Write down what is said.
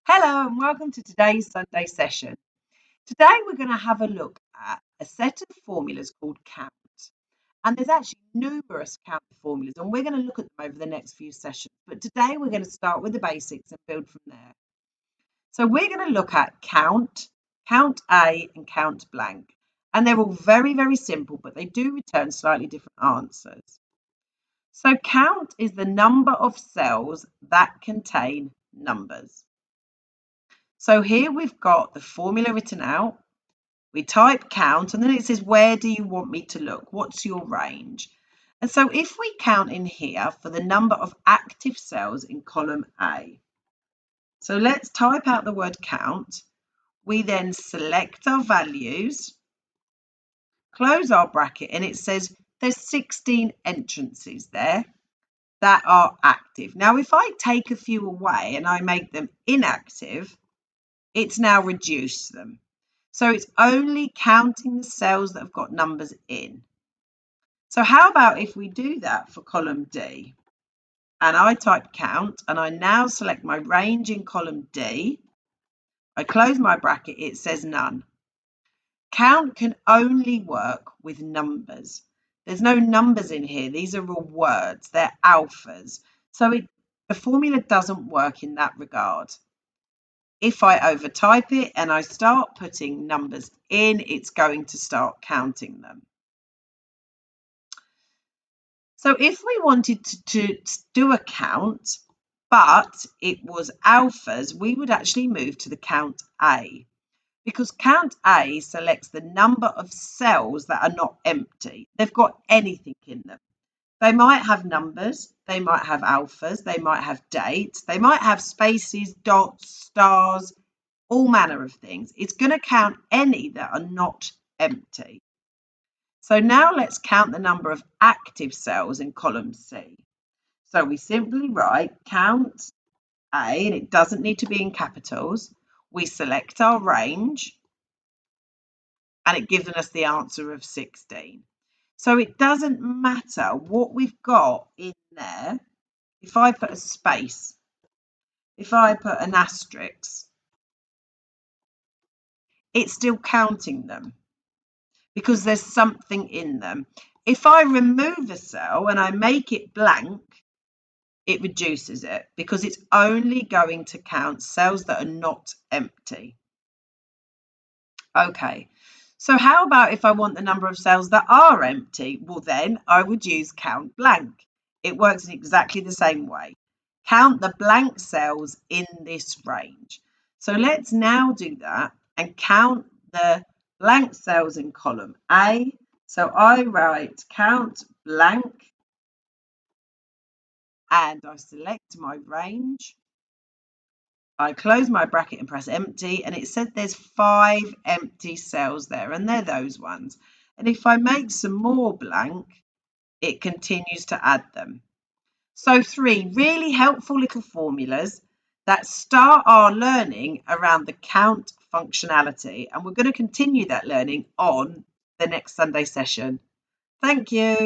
Hello and welcome to today's Sunday session. Today we're going to have a look at a set of formulas called COUNT. And there's actually numerous COUNT formulas and we're going to look at them over the next few sessions. But today we're going to start with the basics and build from there. So we're going to look at COUNT, COUNT A and COUNT blank. And they're all very, very simple, but they do return slightly different answers. So COUNT is the number of cells that contain numbers. So here we've got the formula written out. We type count and then it says, where do you want me to look? What's your range? And so if we count in here for the number of active cells in column A. So let's type out the word count. We then select our values, close our bracket, and it says there's 16 entrances there that are active. Now, if I take a few away and I make them inactive, it's now reduced them. So it's only counting the cells that have got numbers in. So how about if we do that for column D? And I type count and I now select my range in column D. I close my bracket, it says none. Count can only work with numbers. There's no numbers in here. These are all words. They're alphas. So the formula doesn't work in that regard. If I overtype it and I start putting numbers in, it's going to start counting them. So if we wanted to do a count, but it was alphas, we would actually move to the count A, because count A selects the number of cells that are not empty. They've got anything in them. They might have numbers, they might have alphas, they might have dates, they might have spaces, dots, stars, all manner of things. It's going to count any that are not empty. So now let's count the number of active cells in column C. So we simply write count A, and it doesn't need to be in capitals. We select our range, and it gives us the answer of 16. So it doesn't matter what we've got in there. If I put a space, if I put an asterisk, it's still counting them because there's something in them. If I remove a cell and I make it blank, it reduces it because it's only going to count cells that are not empty. Okay, so how about if I want the number of cells that are empty? Well, then I would use count blank. It works in exactly the same way. Count the blank cells in this range. So let's now do that and count the blank cells in column A. So I write count blank and I select my range. I close my bracket and press empty, and it said there's 5 empty cells there, and they're those ones. And if I make some more blank, it continues to add them. So 3 really helpful little formulas that start our learning around the count functionality, and we're going to continue that learning on the next Sunday session. Thank you.